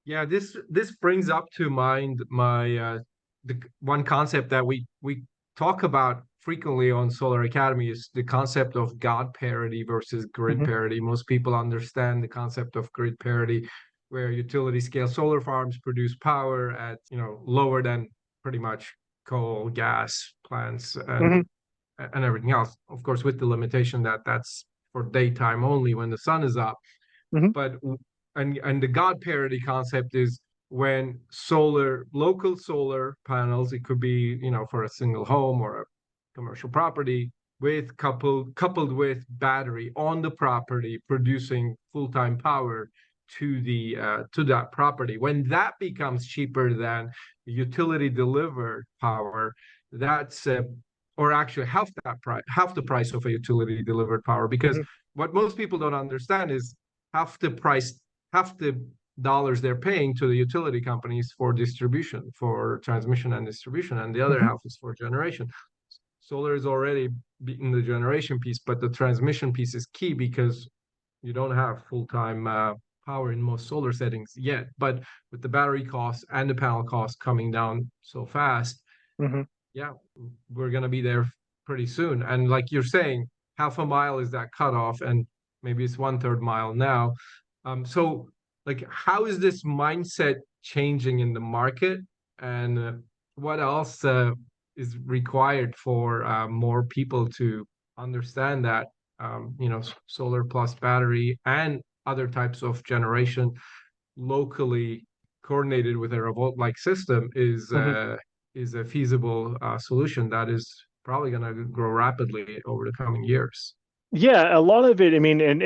Yeah, this brings up to mind my the one concept that we talk about frequently on Solar Academy is the concept of God parity versus grid Hmm. parity. Most people understand the concept of grid parity, where utility scale solar farms produce power at, lower than pretty much coal, gas plants Hmm. and everything else. Of course, with the limitation that that's for daytime only when the sun is up. Hmm. But and the God parity concept is when local solar panels, it could be, for a single home or a commercial property, with coupled with battery on the property producing full-time power to that property. When that becomes cheaper than utility delivered power, that's or actually half the price of a utility delivered power. Because Hmm. what most people don't understand is half the price, half the dollars they're paying to the utility companies for distribution, for transmission and distribution, and the other Hmm. half is for generation. Solar is already beaten the generation piece, but the transmission piece is key because you don't have full-time power in most solar settings yet. But with the battery costs and the panel costs coming down so fast, Hmm. yeah, we're going to be there pretty soon. And like you're saying, half a mile is that cutoff, and maybe it's one third mile now. So, like, how is this mindset changing in the market, and what else is required for more people to understand that, solar plus battery and other types of generation locally coordinated with a remote-like system Hmm. is a feasible solution that is probably going to grow rapidly over the coming years. Yeah, a lot of it, I mean, and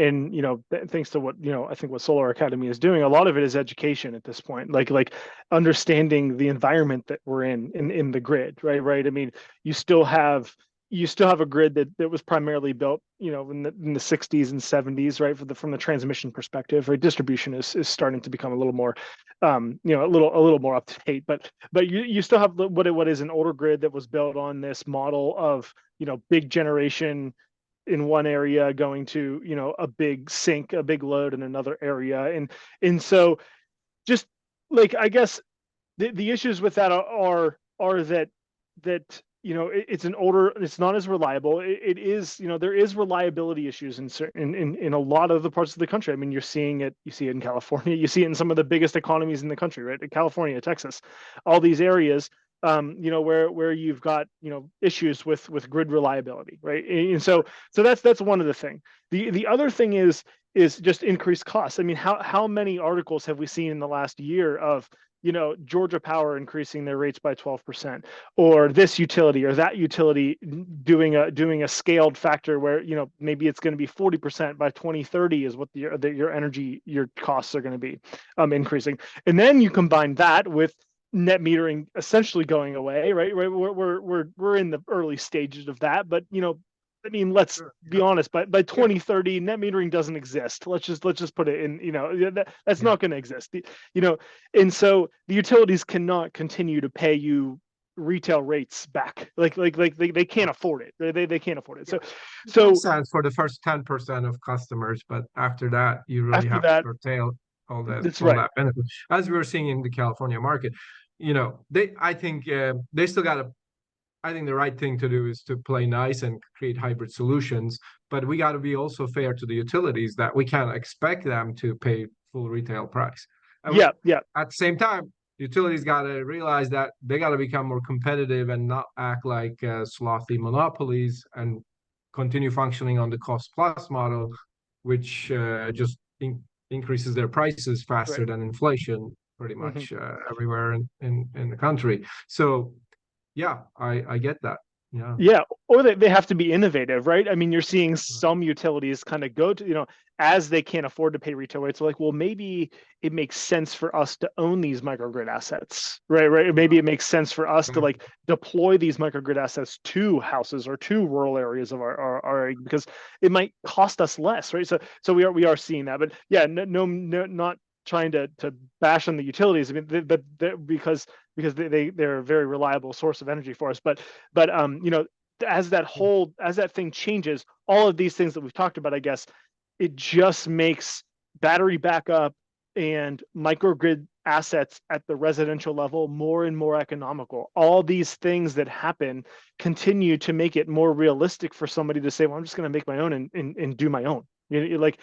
thanks to what, I think what Solar Academy is doing, a lot of it is education at this point, like understanding the environment that we're in the grid, right? Right. I mean, you still have you still have a grid that was primarily built, in the 60s and 70s, right? From the transmission perspective, right? Distribution is starting to become a little more, a little more up to date, but you still have what is an older grid that was built on this model of, big generation in one area going to, a big sink, a big load in another area. And so just like, I guess the issues with that are that it's an older, it's not as reliable. It is, there is reliability issues in certain in a lot of the parts of the country. I mean, you see it in California, you see it in some of the biggest economies in the country, right? California, Texas, all these areas, where you've got, issues with grid reliability, right? And so that's one of the thing. The other thing is just increased costs. I mean, how many articles have we seen in the last year of, Georgia Power increasing their rates by 12%, or this utility or that utility doing a scaled factor where, maybe it's going to be 40% by 2030 is what your energy, your costs are going to be increasing. And then you combine that with net metering essentially going away, right? We're in the early stages of that, but I mean, let's Sure. be Yeah. honest. By Yeah. 2030, net metering doesn't exist. Let's just put it in. That's Yeah. not going to exist. You know, and so the utilities cannot continue to pay you retail rates back. Like they can't Well, afford it. They can't afford it. yeah. So It makes so sense for the first 10% of customers, but after that, you really after have to that, curtail that's all right. that benefit. As we were seeing in the California market, I think they still got to. I think the right thing to do is to play nice and create hybrid solutions, but we got to be also fair to the utilities that we can't expect them to pay full retail price. Yeah, yeah. At the same time, utilities got to realize that they got to become more competitive and not act like slothy monopolies and continue functioning on the cost plus model, which just increases their prices Right. faster than inflation pretty Mhm. much everywhere in the country. So yeah, I get that. Yeah. Yeah, or they have to be innovative, right? I mean, you're seeing some utilities kind of go to, as they can't afford to pay retail rates, like, well, maybe it makes sense for us to own these microgrid assets, right? Right. Maybe it makes sense for us to like deploy these microgrid assets to houses or to rural areas of our area, because it might cost us less, right? So we are seeing that, but yeah, no, not trying to bash on the utilities. I mean, but because they're a very reliable source of energy for us, but as that thing changes, all of these things that we've talked about, I guess, it just makes battery backup and microgrid assets at the residential level more and more economical. All these things that happen continue to make it more realistic for somebody to say, well, I'm just going to make my own and do my own. Like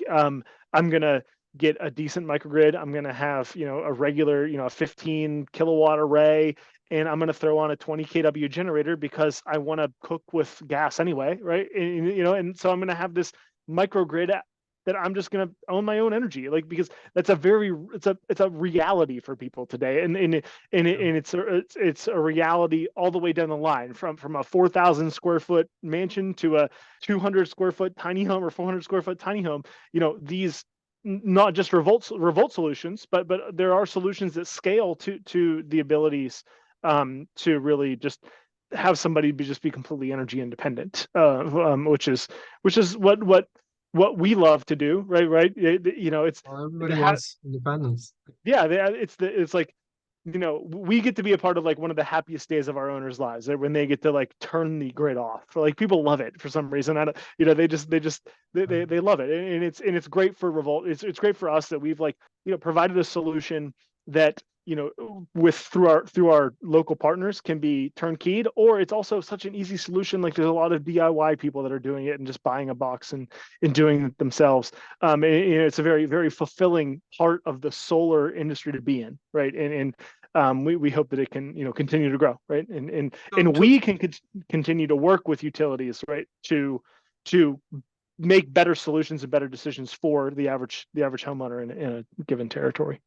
I'm going to get a decent microgrid. I'm going to have, a regular, a 15 kilowatt array, and I'm going to throw on a 20 kW generator because I want to cook with gas anyway, right? And so I'm going to have this microgrid that I'm just going to own my own energy, like, because that's it's a reality for people today, and it's a reality all the way down the line, from a 4,000 square foot mansion to a 200 square foot tiny home or 400 square foot tiny home. These not just revolt solutions, but there are solutions that scale to the abilities to really just have somebody be completely energy independent, which is what we love to do, right? It's Well, everybody wants independence. yeah, it's like, we get to be a part of like one of the happiest days of our owners' lives, right? When they get to like turn the grid off. For like, people love it for some reason. I don't, they love it, and it's great for Revolt. It's great for us that we've like, provided a solution that, with through our local partners can be turnkeyed, or it's also such an easy solution. Like, there's a lot of DIY people that are doing it and just buying a box and doing it themselves. It's a very, very fulfilling part of the solar industry to be in, right? And we hope that it can, continue to grow, right? So And we can continue to work with utilities, right, to make better solutions and better decisions for the average homeowner in a given territory.